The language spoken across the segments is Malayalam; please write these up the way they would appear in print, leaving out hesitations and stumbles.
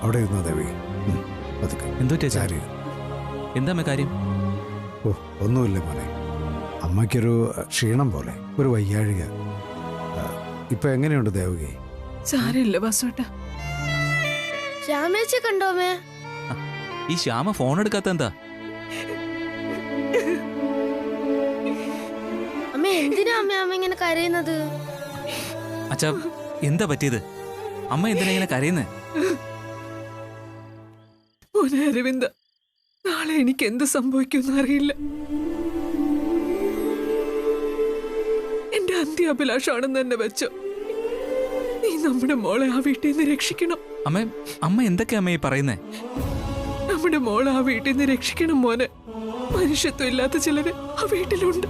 അവിടെ ഇരുന്നോ ദേവി. പതുക്കെ. എന്തോ ചാരി. എന്താ കാര്യം? ഓ ഒന്നുമില്ല മോനെ, അമ്മയ്ക്കൊരു ക്ഷീണം പോലെ, ഒരു വയ്യാഴിക. ഇപ്പൊ എങ്ങനെയുണ്ട് ദേവകി? സാരമില്ല വാസുവേട്ട. ശ്യാമേച്ചി കണ്ടോ അമ്മേ? ഈ ശ്യാമ ഫോൺ എടുക്കാത്ത എന്താ? അമ്മ എന്തിനാ അമ്മ ഇങ്ങനെ കരയുന്നത്? അച്ഛാ എന്താ പറ്റിയത്? അമ്മ എന്തിനാ ഇങ്ങനെ കരയുന്നത്? അരവിന്ദ, നാളെ എനിക്ക് എന്ത് സംഭവിക്കുമെന്ന് അറിയില്ല. എന്റെ അന്ത്യാഭിലാഷാണെന്ന് തന്നെ വെച്ചോ. നീ നമ്മുടെ മോളെ ആ വീട്ടിൽ നിന്ന് രക്ഷിക്കണം. അമ്മ എന്തൊക്കെയാ അമ്മ ഈ പറയുന്നേ? നമ്മുടെ മോളെ ആ വീട്ടിൽ നിന്ന് രക്ഷിക്കണം മോനെ. മനുഷ്യത്വം ഇല്ലാത്ത ചിലര് ആ വീട്ടിലുണ്ട്.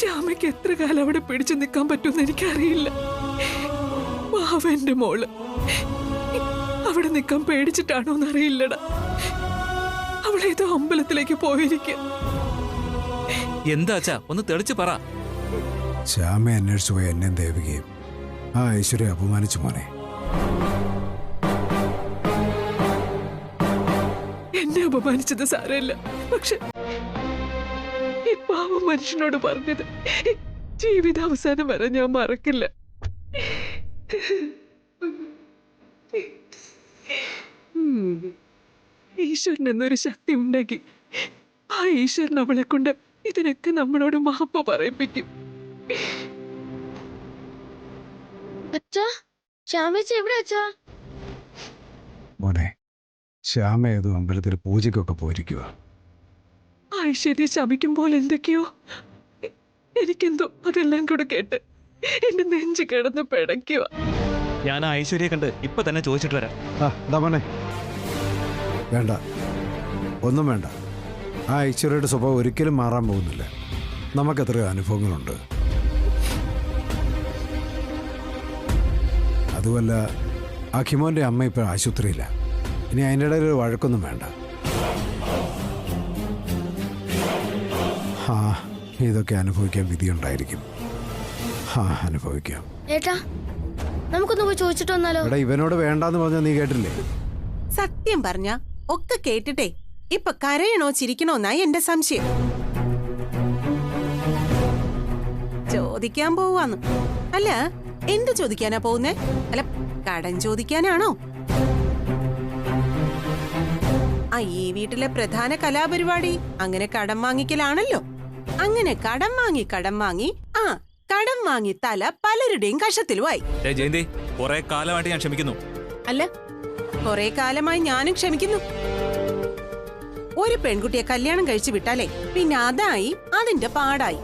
ശ്യാമയ്ക്ക് എത്ര കാലം അവിടെ പിടിച്ചു നിൽക്കാൻ പറ്റുമെന്ന് എനിക്കറിയില്ല. എന്റെ മോള് അവിടെ നിൽക്കാൻ പേടിച്ചിട്ടാണോന്ന് അറിയില്ലടാ. അവളേതോ അമ്പലത്തിലേക്ക് പോയിരിക്കുക. എന്താ അച്ഛാ, ഒന്ന് തെളിച്ച് പറ. ശ്യാമ അന്വേഷിച്ചു പോയി എന്നെയും ദേവികയും ആ ഐശ്വര്യ അപമാനിച്ചു മോനെ. എന്നെ അപമാനിച്ചത് സാരമില്ല, പക്ഷെ ഈ പാവം മനുഷ്യനോട് പറഞ്ഞത് ജീവിതാവസാനം വരെ ഞാൻ മറക്കില്ല. ഈശ്വരൻ എന്നൊരു ശക്തി ഉണ്ടെങ്കിൽ ആ ഈശ്വരൻ അവളെ കൊണ്ട് ഇതിനൊക്കെ നമ്മളോട് മാപ്പ് പറയിപ്പിക്കും. അച്ഛാ, ശ്യാമേച്ചി എവിടെ അച്ഛാ? മോനെ, ശ്യാമ ഏതോ അമ്പലത്തിൽ പൂജയ്ക്കൊക്കെ പോയിരിക്കുക. ഐശ്വര്യ ശമിക്കുമ്പോൾ എന്തൊക്കെയോ എനിക്കെന്തോ അതെല്ലാം കൂടെ കേട്ട് എന്റെ നെഞ്ച് കിടന്ന് പിടയ്ക്കുക. ഞാൻ ഐശ്വര്യ കണ്ട് ഇപ്പൊ തന്നെ ചോദിച്ചിട്ട് വരാം. മോനെ വേണ്ട, ഒന്നും വേണ്ട. ആ ഐശ്വര്യയുടെ സ്വഭാവം ഒരിക്കലും മാറാൻ പോകുന്നില്ല. നമുക്കെത്രയോ അനുഭവങ്ങളുണ്ട്. അതുമല്ല, അഖിമോന്റെ അമ്മ ഇപ്പൊ ആശുപത്രിയില്ല. ഇനി അതിൻ്റെ ഇടയിൽ ഒരു വഴക്കൊന്നും വേണ്ട. ഇതൊക്കെ അനുഭവിക്കാൻ വിധിയുണ്ടായിരിക്കും. അനുഭവിക്കാം. ഏട്ടാ, നമുക്കൊന്ന് പോയി ചോദിച്ചിട്ട് വന്നാലോ? എടാ, ഇവനോട് വേണ്ടാന്ന് പറഞ്ഞാൽ നീ കേട്ടില്ലേ? സത്യം പറഞ്ഞ ഒക്കെ കേട്ടിട്ടേ ഇപ്പൊ കരയണോ ചിരിക്കണോന്നായി എന്റെ സംശയം. ചോദിക്കാൻ പോവാന്ന്. അല്ല, എന്ത് ചോദിക്കാനാ പോകുന്നേ? അല്ല, കടം ചോദിക്കാനാണോ? ഈ വീട്ടിലെ പ്രധാന കലാപരിപാടി അങ്ങനെ കടം വാങ്ങിക്കലാണല്ലോ. അങ്ങനെ കടം വാങ്ങി കടം വാങ്ങി തല പലരുടെയും കഷത്തിലുമായി. ജയന്തി, കുറെ കാലമായിട്ട് ഞാൻ ക്ഷമിക്കുന്നു. അല്ല, കുറെ കാലമായി ഞാനും ക്ഷമിക്കുന്നു. ഒരു പെൺകുട്ടിയെ കല്യാണം കഴിച്ചു വിട്ടാലേ പിന്നെ അതായി അതിന്റെ പാടായി.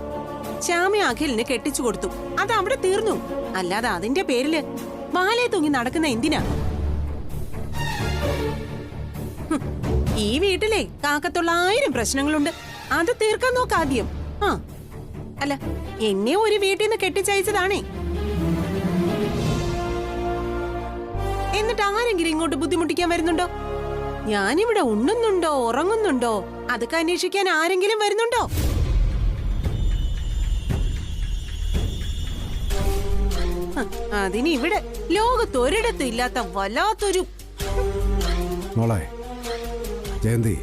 ശ്യാമ അഖിലിന് കെട്ടിച്ചു കൊടുത്തു, അത് അവിടെ തീർന്നു. അല്ലാതെ അതിന്റെ പേരില് മാലയെ തൂങ്ങി നടക്കുന്ന എന്തിനാ? ഈ വീട്ടിലെ കാക്കത്തുള്ള 1000 പ്രശ്നങ്ങളുണ്ട്. അത് തീർക്കാൻ നോക്കാദ്യം. അല്ല, എന്നെ ഒരു വീട്ടിൽ നിന്ന് കെട്ടിച്ചയച്ചതാണേ. എന്നിട്ട് ആരെങ്കിലും ഇങ്ങോട്ട് ബുദ്ധിമുട്ടിക്കാൻ വരുന്നുണ്ടോ? ഞാനിവിടെ ഉണ്ണുന്നുണ്ടോ ഉറങ്ങുന്നുണ്ടോ അതൊക്കെ അന്വേഷിക്കാൻ ആരെങ്കിലും വരുന്നുണ്ടോ? അതിനിവിടെ ലോകത്തൊരിടത്തും ഇല്ലാത്ത വല്ലാത്തൊരു. മോളെ ജയന്തി,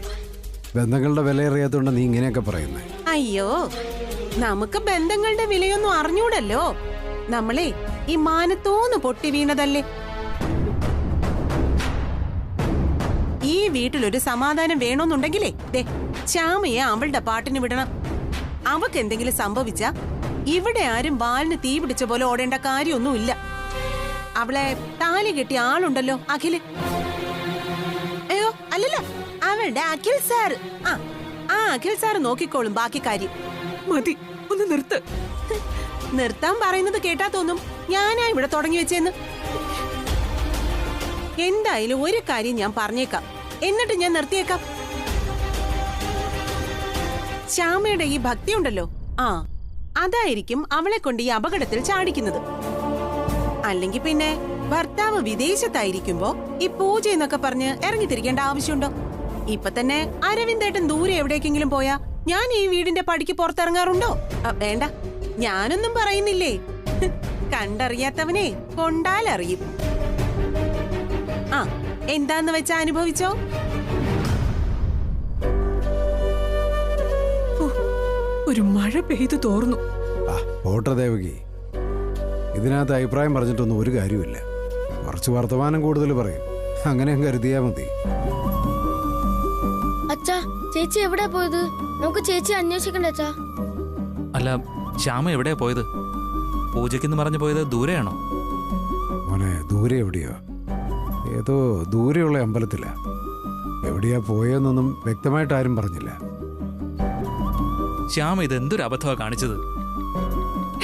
ബന്ധങ്ങളുടെ വില അറിയാത്തോണ്ട് നീ ഇങ്ങനെയൊക്കെ പറയുന്നേ. അയ്യോ, നമുക്ക് ബന്ധങ്ങളുടെ വിലയൊന്നും അറിഞ്ഞൂടല്ലോ. നമ്മളെ ഈ മാനത്തോന്ന് പൊട്ടി വീണതല്ലേ. ഈ വീട്ടിലൊരു സമാധാനം വേണമെന്നുണ്ടെങ്കിലേ ശ്യാമയെ അവളുടെ പാട്ടിന് വിടണം. അവക്ക് എന്തെങ്കിലും സംഭവിച്ചാ ഇവിടെ ആരും വാലിന് തീ പിടിച്ച പോലെ ഓടേണ്ട കാര്യമൊന്നുമില്ല. അവളെ താലി കെട്ടിയ ആളുണ്ടല്ലോ, അഖില്. അയ്യോ അല്ലല്ല, അവളുടെ അഖിൽ സാർ. ആ അഖിൽ സാർ നോക്കിക്കോളും ബാക്കി കാര്യം. മതി, ഒന്ന് നിർത്ത്. നിർത്താൻ പറയുന്നത് കേട്ടാ തോന്നും ഞാനാ ഇവിടെ തുടങ്ങി വെച്ചെന്ന്. എന്തായാലും ഒരു കാര്യം ഞാൻ പറഞ്ഞേക്കാം, എന്നിട്ട് ഞാൻ നിർത്തിയേക്കാം. ശ്യാമയുടെ ഈ ഭക്തി ഉണ്ടല്ലോ, അതായിരിക്കും അവളെ കൊണ്ട് ഈ അപകടത്തിൽ ചാടിക്കുന്നത്. അല്ലെങ്കിൽ പിന്നെ ഭർത്താവ് വിദേശത്തായിരിക്കുമ്പോ ഈ പൂജ എന്നൊക്കെ പറഞ്ഞ് ഇറങ്ങിത്തിരിക്കേണ്ട ആവശ്യമുണ്ടോ? ഇപ്പൊ തന്നെ അരവിന്ദേട്ടൻ ദൂരെ എവിടേക്കെങ്കിലും പോയാ ഞാൻ ഈ വീടിന്റെ പടിക്ക് പുറത്തിറങ്ങാറുണ്ടോ? വേണ്ട, ഞാനൊന്നും പറയുന്നില്ലേ. കണ്ടറിയാത്തവനെ കൊണ്ടാലറിയും. ആ, എന്താന്ന് വെച്ചാ അനുഭവിച്ചോ. ഒരു മഴ പെയ്തു തോർന്നു. ആ പോട്ടെ ദേവകി, ഇതിനകത്ത് അഭിപ്രായം പറഞ്ഞിട്ടൊന്നും ഒരു കാര്യമില്ല. കുറച്ച് വർത്തമാനം കൂടുതൽ പറയും, അങ്ങനെ കരുതിയാ മതി. അച്ഛാ, ചേച്ചി എവിടെയാ പോയത്? നമുക്ക് ചേച്ചി അന്വേഷിക്കണ്ടേ അച്ഛാ? അല്ല, ശ്യാമ എവിടെയാ പോയത്? പൂജയ്ക്കെന്ന് പറഞ്ഞു പോയത് ദൂരെയാണോ? മോനെ, ദൂരെ എവിടെയോ, ഏതോ ദൂരെയുള്ള അമ്പലത്തില. എവിടെയാ പോയെന്നൊന്നും വ്യക്തമായിട്ട് ആരും പറഞ്ഞില്ല. ശ്യാമ ഇത് എന്തൊരു അബദ്ധമാണ് കാണിച്ചത്.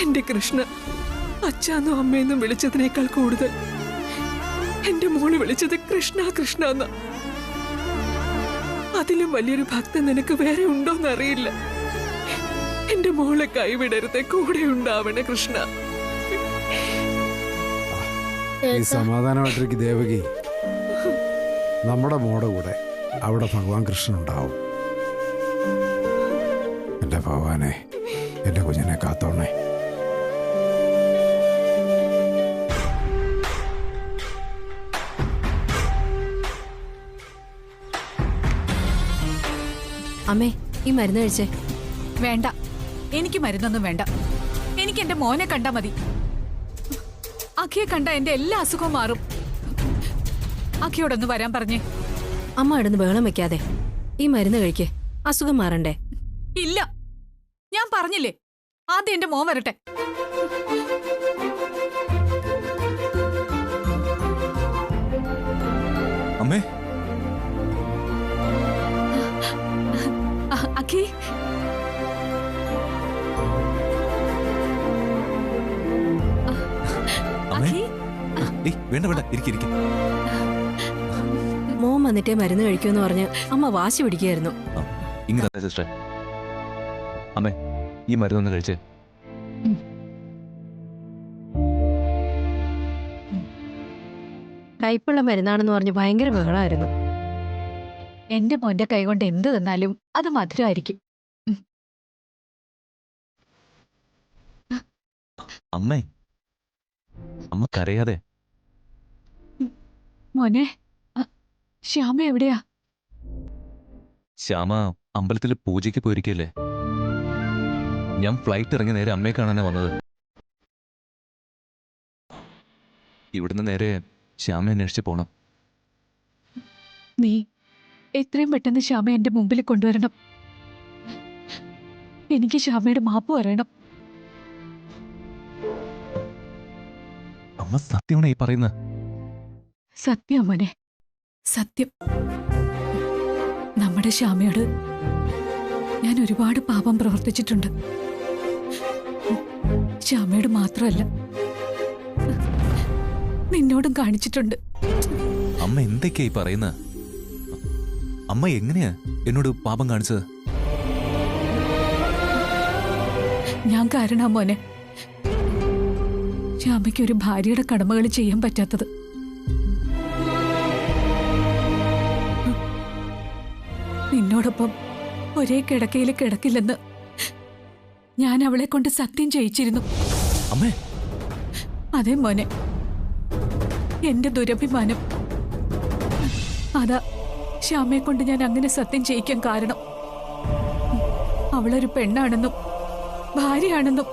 എന്റെ കൃഷ്ണ അച്ഛാന്നും അമ്മയെന്നും വിളിച്ചതിനേക്കാൾ കൂടുതൽ എന്റെ മോള് വിളിച്ചത് കൃഷ്ണ കൃഷ്ണ എന്ന. അതിലും വലിയൊരു ഭക്തൻ നിനക്ക് വേറെ ഉണ്ടോന്നറിയില്ല. എന്റെ മോളെ കൈവിടരുത്, കൂടെ ഉണ്ടാവണേ കൃഷ്ണ. ഈ സമാധാനമായിട്ടിരിക്കും ദേവകി. നമ്മുടെ മോടെ കൂടെ അവിടെ ഭഗവാൻ കൃഷ്ണൻ ഉണ്ടാവും. എന്റെ ഭഗവാനെ, എന്റെ കുഞ്ഞിനെ കാത്തോണേ. അമ്മേ, ഈ മരുന്ന് കഴിച്ചേ. വേണ്ട, എനിക്ക് മരുന്നൊന്നും വേണ്ട. എനിക്ക് എന്റെ മോനെ കണ്ടാ മതി. അഖിയെ കണ്ട എന്റെ എല്ലാ അസുഖവും മാറും. അഖിയോടൊന്ന് വരാൻ പറഞ്ഞേ. അമ്മ ഇടുന്ന് ബഹളം വെക്കാതെ ഈ മരുന്ന് കഴിക്കേ, അസുഖം മാറണ്ടേ? ഇല്ല, ഞാൻ പറഞ്ഞില്ലേ, ആദ്യം എന്റെ മോൻ വരട്ടെ. അമ്മേ, അഖി, അഖി, വേണ്ട വേണ്ട, ഇരിക്കും. മോൻ വന്നിട്ടേ മരുന്ന് കഴിക്കുമെന്ന് പറഞ്ഞ് അമ്മ വാശി പിടിക്കുകയായിരുന്നു. ഇങ്ങനെ സിസ്റ്റർ, അമ്മേ ഈ മരുന്നൊന്ന് കഴിച്ചേ. കയ്പുള്ള മരുന്നാണെന്ന് പറഞ്ഞ് ഭയങ്കര ബഹളമായിരുന്നു. എന്റെ മോന്റെ കൈ കൊണ്ട് എന്ത് തന്നാലും അത് മധുരമായിരിക്കും. അമ്മേ, അമ്മ കരയാതെ. മോനെ, ശ്യാമ എവിടെയാ? ശ്യാമ അമ്പലത്തിൽ പൂജയ്ക്ക് പോയിരിക്കല്ലേ. ഞാൻ ഫ്ലൈറ്റ് ഇറങ്ങി നേരെ അമ്മയെ കാണാനാ വന്നത്. ഇവിടുന്ന് നേരെ ശ്യാമയെ അന്വേഷിച്ച് പോണം. നീ എത്രയും പെട്ടെന്ന് ശ്യാമ എന്റെ മുമ്പിൽ കൊണ്ടുവരണം. എനിക്ക് ശ്യാമയുടെ മാപ്പ് പറയണം. അമ്മ സത്യമാണോ ഈ പറയുന്നത്? സത്യം മോനെ, സത്യം. നമ്മുടെ ശ്യാമയോട് ഞാൻ ഒരുപാട് പാപം പ്രവർത്തിച്ചിട്ടുണ്ട്. ശ്യാമയോട് മാത്രമല്ല, നിന്നോടും കാണിച്ചിട്ടുണ്ട്. അമ്മ എന്തൊക്കെയാ ഈ പറയുന്നത്? അമ്മ എങ്ങനെയാ എന്നോട് പാപം കാണിച്ചത്? ഞാൻ കാരണാ മോനെ ശ്യാമയ്ക്ക് ഒരു ഭാര്യയുടെ കടമകൾ ചെയ്യാൻ പറ്റാത്തത്. നിന്നോടൊപ്പം ഒരേ കിടക്കയിൽ കിടക്കില്ലെന്ന് ഞാൻ അവളെ കൊണ്ട് സത്യം ചെയ്യിച്ചിരുന്നു. അമ്മേ, അതെ മോനെ, എന്റെ ദുരഭിമാനം. അതാ ശ്യാമയെ കൊണ്ട് ഞാൻ അങ്ങനെ സത്യം ചെയ്യിക്കാൻ കാരണം. അവളൊരു പെണ്ണാണെന്നും ഭാര്യയാണെന്നും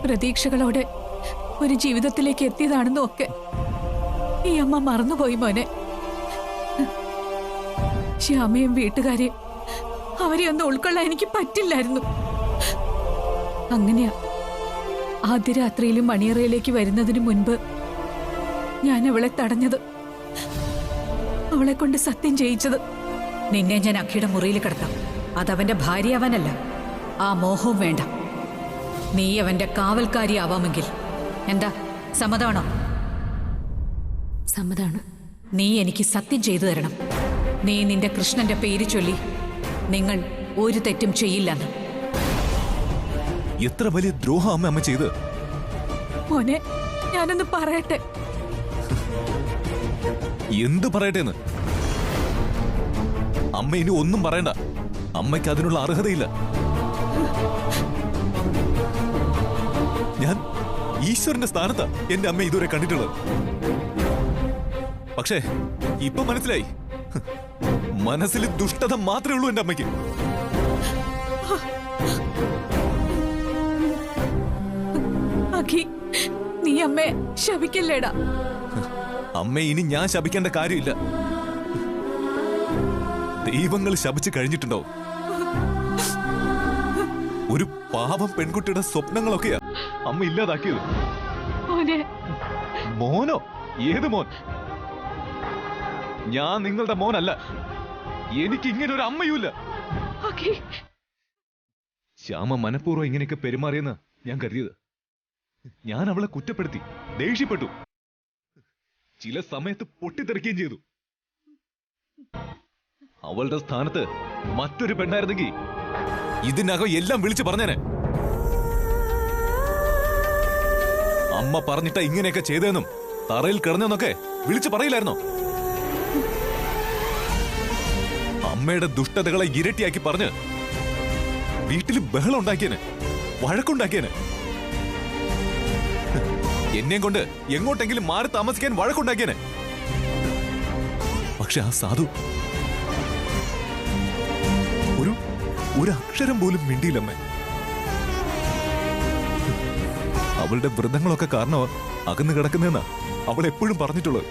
പ്രതീക്ഷകളോടെ ഒരു ജീവിതത്തിലേക്ക് എത്തിയതാണെന്നും ഒക്കെ ഈ അമ്മ മറന്നുപോയി മോനെ. ശ്യാമയും വീട്ടുകാരെയും അവരെ ഒന്നും ഉൾക്കൊള്ളാൻ എനിക്ക് പറ്റില്ലായിരുന്നു. അങ്ങനെയാ ആദ്യ രാത്രിയിലും മണിയറയിലേക്ക് വരുന്നതിന് മുൻപ് ഞാൻ അവളെ തടഞ്ഞത്, അവളെ കൊണ്ട് സത്യം ചെയ്യിച്ചത്. നിന്നെ ഞാൻ അഖിയുടെ മുറിയിൽ കിടത്താം, അതവന്റെ ഭാര്യയാവാനല്ല. ആ മോഹവും വേണ്ട. നീ അവന്റെ കാവൽക്കാരിയാവാമെങ്കിൽ എന്താ, സമ്മതമാണോ? സമ്മതാണ്. നീ എനിക്ക് സത്യം ചെയ്തു തരണം. നീ നിന്റെ കൃഷ്ണന്റെ പേര് ചൊല്ലി നിങ്ങൾ ഒരു തെറ്റും ചെയ്യില്ലെന്ന്. എത്ര വലിയ ദ്രോഹം അമ്മ അമ്മ ചെയ്ത്. മോനെ, ഞാനൊന്ന് പറയട്ടെ. എന്ത് പറയട്ടേന്ന്? അമ്മ ഇനി ഒന്നും പറയണ്ട. അമ്മയ്ക്ക് അതിനുള്ള അർഹതയില്ല. ഈശ്വരന്റെ സ്ഥാനത്താ എന്റെ അമ്മ ഇതുവരെ കണ്ടിട്ടുള്ളത്. പക്ഷേ ഇപ്പൊ മനസ്സിലായി, മനസ്സിൽ ദുഷ്ടത മാത്രമേ ഉള്ളൂ എന്റെ അമ്മയ്ക്ക്. അഖി, നീ അമ്മയെ ശപിക്കല്ലേടാ. അമ്മ ഇനി ഞാൻ ശപിക്കേണ്ട കാര്യമില്ല. ദൈവങ്ങൾ ശപിച്ചു കഴിഞ്ഞിട്ടുണ്ടോ? ഒരു പാവം പെൺകുട്ടിയുടെ സ്വപ്നങ്ങളൊക്കെയാ അമ്മ ഇല്ലാതാക്കിയത്. മോനെ, മോനോ? ഏത് മോൻ? ഞാൻ നിങ്ങളുടെ മോനല്ല. എനിക്ക് ഇങ്ങനെ ഒരു അമ്മയുമില്ല. അഖി, ശ്യാമ മനഃപൂർവ്വം ഇങ്ങനെയൊക്കെ പെരുമാറിയെന്ന് ഞാൻ കരുതിയത്. ഞാൻ അവളെ കുറ്റപ്പെടുത്തി, ദേഷ്യപ്പെട്ടു, ചില സമയത്ത് പൊട്ടിത്തെറിക്കുകയും ചെയ്തു. അവളുടെ സ്ഥാനത്ത് മറ്റൊരു പെണ്ണായിരുന്നെങ്കിൽ ഇതിനകം എല്ലാം വിളിച്ചു പറഞ്ഞേനെ. അമ്മ പറഞ്ഞിട്ടാ ഇങ്ങനെയൊക്കെ ചെയ്തതെന്നും തറയിൽ കിടന്നെന്നൊക്കെ വിളിച്ചു പറയില്ലായിരുന്നോ? അമ്മയുടെ ദുഷ്ടതകളെ ഇരട്ടിയാക്കി പറഞ്ഞ് വീട്ടിൽ ബഹളം ഉണ്ടാക്കിയന്, വഴക്കുണ്ടാക്കിയന്. എന്നെയും കൊണ്ട് എങ്ങോട്ടെങ്കിലും മാറി താമസിക്കാൻ വഴക്കുണ്ടാക്കിയനെ. പക്ഷെ ആ സാധു ഒരു അക്ഷരം പോലും മിണ്ടിയില്ലമ്മേ. അവളുടെ വ്രതങ്ങളൊക്കെ കാരണമാ അകന്നു കിടക്കുന്നതെന്നാ അവൾ എപ്പോഴും പറഞ്ഞിട്ടുള്ളത്.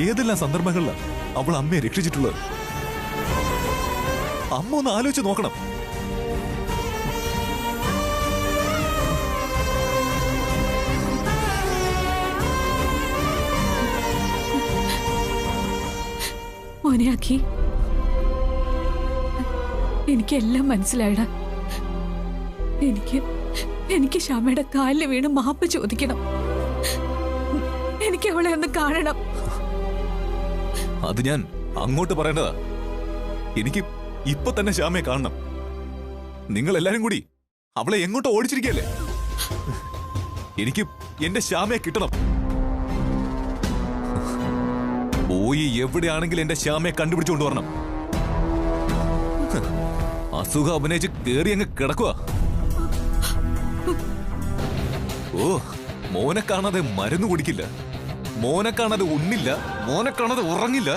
ഏതെല്ലാം സന്ദർഭങ്ങളിലാണ് അവൾ അമ്മയെ രക്ഷിച്ചിട്ടുള്ളത്? അമ്മ ഒന്ന് ആലോചിച്ച് നോക്കണം. മോനെ അഖി, എനിക്കെല്ലാം മനസ്സിലായടാ. എനിക്ക് ശ്യാമയുടെ കാലിൽ വീണ് മാപ്പ് ചോദിക്കണം. എനിക്ക് അവളെ ഒന്ന് കാണണം. അത് ഞാൻ അങ്ങോട്ട് പറയേണ്ടതാ. എനിക്ക് ഇപ്പൊ തന്നെ ശ്യാമയെ കാണണം. നിങ്ങൾ എല്ലാരും കൂടി അവളെ എങ്ങോട്ട് ഓടിച്ചിരിക്കല്ലേ? എനിക്ക് എന്റെ ശ്യാമയെ കിട്ടണം. പോയി എവിടെയാണെങ്കിലും എന്റെ ശ്യാമയെ കണ്ടുപിടിച്ചുകൊണ്ട് വരണം. അസുഖം അഭിനയിച്ച് കേറി അങ്ങ് കിടക്കുക. ഓ, മോനെ കാണാതെ മരുന്ന് കുടിക്കില്ല, മോനെ കാണാതെ ഉണ്ണില്ല, മോനെ കാണാതെ ഉറങ്ങില്ല.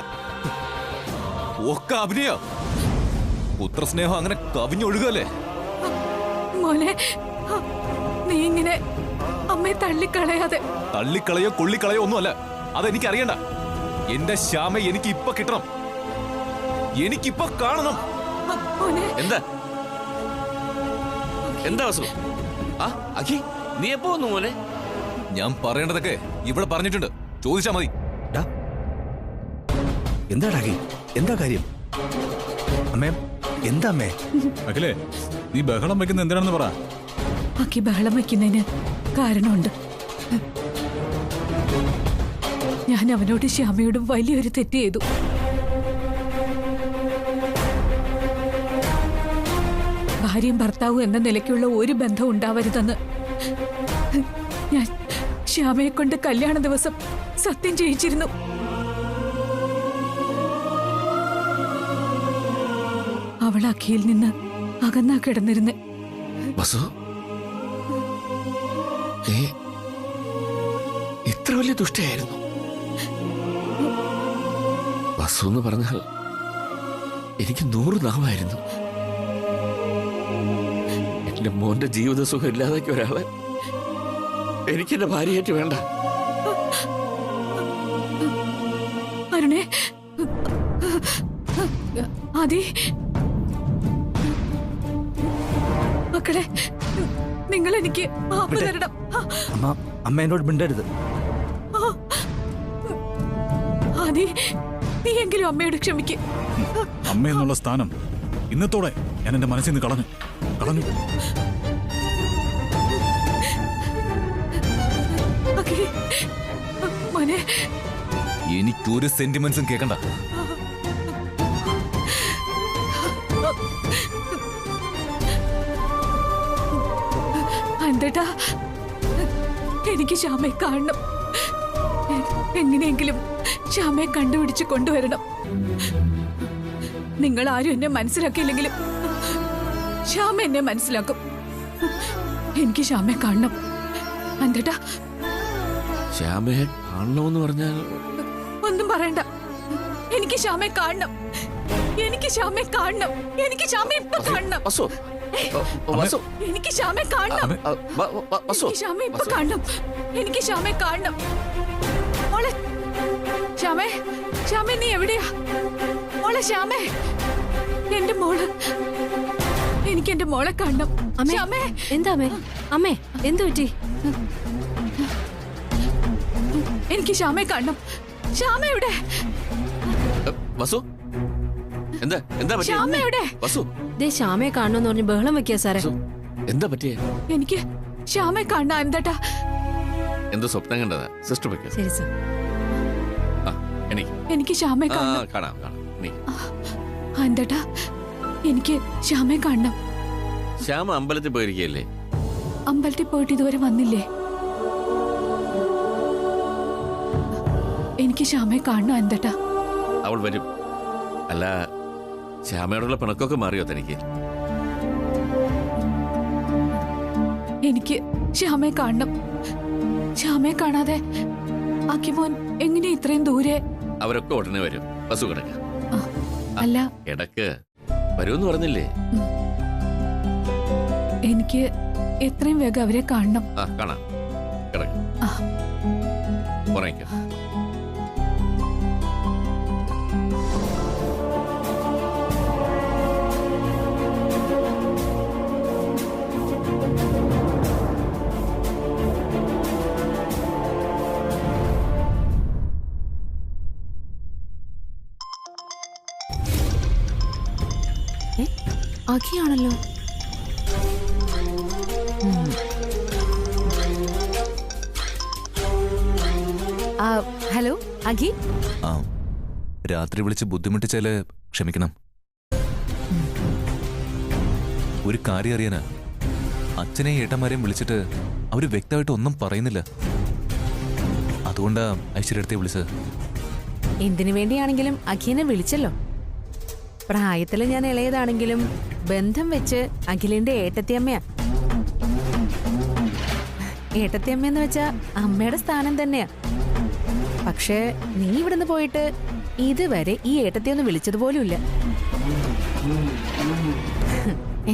ഒക്കെ അഭിനയ. പുത്രസ്നേഹം അങ്ങനെ കവിഞ്ഞൊഴുകല്ലേ? മോനെ, നീ ഇങ്ങനെ അമ്മയെ തള്ളിക്കളയാതെ. തള്ളിക്കളയോ കൊള്ളിക്കളയോ ഒന്നുമല്ല, അതെനിക്കറിയണ്ട. എന്റെ ശ്യാമ എനിക്ക് ഇപ്പൊ കിട്ടണം. എനിക്കിപ്പൊ കാണണം. എന്താ എന്താ അസുഖം? ആ അഖി, നീ എപ്പോ വന്നു മോനെ? ഞാൻ പറയേണ്ടതൊക്കെ ഇവിടെ പറഞ്ഞിട്ടുണ്ട്, ചോദിച്ചാ മതി. എന്താ അഖി, എന്താ കാര്യം? അമ്മേ, എന്താ അമ്മേ? അഖിലേ, നീ ബഹളം വെക്കുന്ന എന്തിനാണെന്ന് പറ. അഖി ബഹളം വെക്കുന്നതിന് കാരണമുണ്ട്. ഞാൻ അവനോട് ശ്യാമയോടും വലിയൊരു തെറ്റ് ചെയ്തു. ഭാര്യയും ഭർത്താവും എന്ന നിലയ്ക്കുള്ള ഒരു ബന്ധം ഉണ്ടാവരുതെന്ന് ഞാൻ ശ്യാമയെ കൊണ്ട് കല്യാണ ദിവസം സത്യം ചെയ്യിച്ചിരുന്നു. അവൾ അഖിയിൽ നിന്ന് അകന്നാ കിടന്നിരുന്ന്. ഇത്ര വലിയ ദുഷ്ടയായിരുന്നു വസു എന്ന് പറഞ്ഞാൽ എനിക്ക് 100 നാവായിരുന്നു. എന്റെ മോന്റെ ജീവിത സുഖം ഇല്ലാതാക്കിയ ഒരാളെ എനിക്കെന്റെ ഭാര്യയായിട്ട് വേണ്ട. അരുണേ, ആദി, മക്കളെ, നിങ്ങൾ എനിക്ക് മാപ്പ് തരണം. അമ്മ എന്നോട് മിണ്ടരുത്. ആദി, നീ എങ്കിലും അമ്മയോട് ക്ഷമിക്ക്. അമ്മ എന്നുള്ള സ്ഥാനം ഇന്നത്തോടെ ഞാൻ എന്റെ മനസ്സിൽ നിന്ന് കളഞ്ഞു. മോനെ, എനിക്കൊരു സെന്റിമെന്റ്സും കേൾക്കണ്ട. എന്തേട്ടാ, എനിക്ക് ശ്യാമയെ കാണണം. എങ്ങനെയെങ്കിലും ശ്യാമയെ കണ്ടുപിടിച്ച് കൊണ്ടുവരണം. നിങ്ങൾ ആരും എന്നെ മനസ്സിലാക്കിയില്ലെങ്കിലും ശ്യാമ എന്നെ മനസ്സിലാക്കും. എനിക്ക് ശ്യാമയെ കാണണം. അന്തേട്ടാ, ശ്യാമയെ കാണണമെന്ന് പറഞ്ഞാൽ ഒന്നും പറയണ്ട. എനിക്ക് ശ്യാമയെ കാണണം. എനിക്ക് ശ്യാമയെ കാണണം. എനിക്ക് ശ്യാമയെ ഇപ്പൊ കാണണം. വസു, വസു, എനിക്ക് ശ്യാമയെ കാണണം. വസു, എനിക്ക് ശ്യാമയെ ഇപ്പൊ കാണണം. എനിക്ക് ശ്യാമയെ കാണണം. മോളെ ശ്യാമേ, ശ്യാമേ നീ എവിടെയാ? മോളെ ശ്യാമേ, എന്റെ മോള്. എനിക്ക് എന്റെ മോളെ കാണണം. അമ്മേ, എന്താ അമ്മേ? അമ്മേ, എന്തു പറ്റി? എനിക്ക് ശ്യാമയെ കാണണം. ശ്യാമ എവിടെ? വസു, എന്താ എന്താ ശ്യാമ പറ്റിയത്? എവിടെ? വസു, ദേ ശ്യാമയെ കാണണമെന്ന് പറഞ്ഞ് ബഹളം വെക്കാ സാറേ. എന്താ പറ്റിയേ? എനിക്ക് ശ്യാമയെ കാണണം അന്തേട്ടാ. എന്തോ സ്വപ്നം കണ്ടതാ സിസ്റ്റർ വെക്കാം. ശരി സാർ. എനിക്ക് ശ്യാമയെ കാണണം. കാണാം കാണാം. അന്തേട്ടാ, എനിക്ക് ശ്യാമയെ കാണണം. ശ്യാമ അമ്പലത്തിൽ പോയിരിക്കല്ലേ? അമ്പലത്തിൽ പോയിട്ട് ഇതുവരെ വന്നില്ലേ? എനിക്ക് ശ്യാമയെ കാണണം അന്തേട്ടാ. അവൾ വരും. അല്ല, ശ്യാമയോടുള്ള പിണക്കൊക്കെ മാറിയോ തനിക്ക്? എനിക്ക് ശ്യാമയെ കാണണം. ശ്യാമയെ കാണാതെ അക്കിമോൻ എങ്ങനെ ഇത്രയും ദൂരെ? അവരൊക്കെ ഉടനെ വരും. ബസ് കിടക്ക. അല്ല, കിടക്ക്. വരുമെന്ന് പറഞ്ഞില്ലേ? എനിക്ക് എത്രയും വേഗം അവരെ കാണണം. കാണാം. കിടക്ക. ഉറങ്ങിക്കോ. അഖിയാണല്ലോ. ഹലോ അഖി. രാത്രി വിളിച്ച് ബുദ്ധിമുട്ടിച്ചാല് ക്ഷമിക്കണം. ഒരു കാര്യം അറിയാനാ. അച്ഛനെയും ഏട്ടന്മാരെയും വിളിച്ചിട്ട് അവര് വ്യക്തമായിട്ട് ഒന്നും പറയുന്നില്ല. അതുകൊണ്ടാ ഐശ്വര്യത്തെ വിളിച്ചത്. എന്തിനു വേണ്ടിയാണെങ്കിലും അഖിനെ വിളിച്ചല്ലോ. പ്രായത്തില് ഞാൻ ഇളയതാണെങ്കിലും ബന്ധം വെച്ച് അഖിലിന്റെ ഏട്ടത്തിയമ്മയാ. ഏട്ടത്തിയമ്മയെന്ന് വെച്ചാ അമ്മയുടെ സ്ഥാനം തന്നെയാ. പക്ഷേ നീ ഇവിടുന്ന് പോയിട്ട് ഇതുവരെ ഈ ഏട്ടത്തിയൊന്നും വിളിച്ചതുപോലുമില്ല.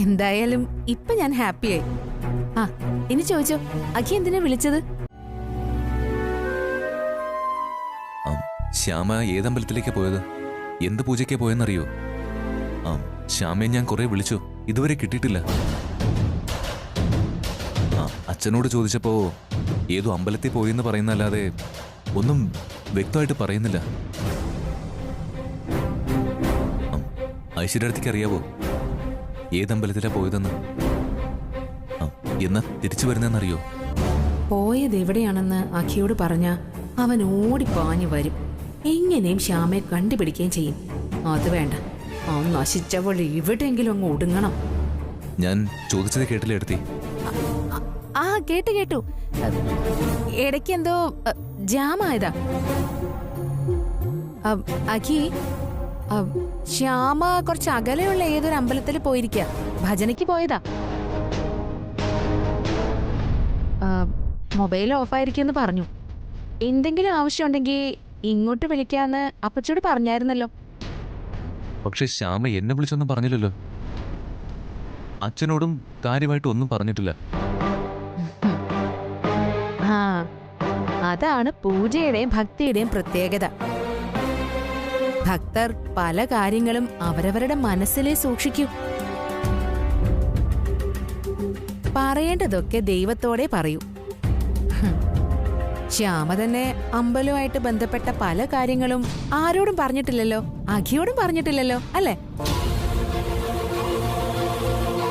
എന്തായാലും ഇപ്പൊ ഞാൻ ഹാപ്പിയായി. ഇനി ചോദിച്ചോ, അഖി എന്തിനാ വിളിച്ചത്? ശ്യാമ ഏതമ്പലത്തിലേക്കാ പോയത്? എന്ത് പൂജയ്ക്കാ പോയെന്നറിയോ? ശ്യാമയെ ഞാൻ കുറെ വിളിച്ചു, ഇതുവരെ കിട്ടിയിട്ടില്ല. അച്ഛനോട് ചോദിച്ചപ്പോ ഏതോ അമ്പലത്തിൽ പോയെന്ന് പറയുന്നല്ലാതെ ഒന്നും വ്യക്തമായിട്ട് പറയുന്നില്ല. ഐശ്വര്യക്ക് അറിയാവോ ഏതമ്പലത്തിലാ പോയതെന്ന്? എന്നാ തിരിച്ചു വരുന്നെന്നറിയോ? പോയത് എവിടെയാണെന്ന് അഖിയോട് പറഞ്ഞ അവൻ ഓടിപ്പാഞ്ഞു വരും. എങ്ങനെയും ശ്യാമയെ കണ്ടുപിടിക്കുകയും ചെയ്യും. അത് വേണ്ട, ആ നശിച്ചവൾ എവിടെയെങ്കിലും അങ്ങ് ഒടുങ്ങണം. ഞാൻ ചോദിച്ചത് കേട്ടില്ല എടുത്തി? കേട്ടു. ഇടയ്ക്ക് എന്തോ ജാമായതാ. അഖി, ശ്യാമ കുറച്ച് അകലെയുള്ള ഏതൊരു അമ്പലത്തിൽ പോയിരിക്ക. ഭജനയ്ക്ക് പോയതാ. മൊബൈൽ ഓഫായിരിക്കുമെന്ന് പറഞ്ഞു. എന്തെങ്കിലും ആവശ്യമുണ്ടെങ്കിൽ ഇങ്ങോട്ട് വിളിക്കാന്ന് അപ്പച്ചോട് പറഞ്ഞായിരുന്നല്ലോ. പക്ഷെ ശ്യാമ എന്നെ വിളിച്ചൊന്നും പറഞ്ഞില്ലല്ലോ. അച്ഛനോടും കാര്യമായിട്ട് ഒന്നും പറഞ്ഞിട്ടില്ല. അതാണ് പൂജയുടെയും ഭക്തിയുടെയും പ്രത്യേകത. ഭക്തർ പല കാര്യങ്ങളും അവരവരുടെ മനസ്സിലേ സൂക്ഷിക്കൂ. പറയേണ്ടതൊക്കെ ദൈവത്തോടെ പറയൂ. ശ്യാമ തന്നെ അമ്പലവുമായിട്ട് ബന്ധപ്പെട്ട പല കാര്യങ്ങളും ആരോടും പറഞ്ഞിട്ടില്ലല്ലോ. അഖിയോടും പറഞ്ഞിട്ടില്ലല്ലോ, അല്ലേ?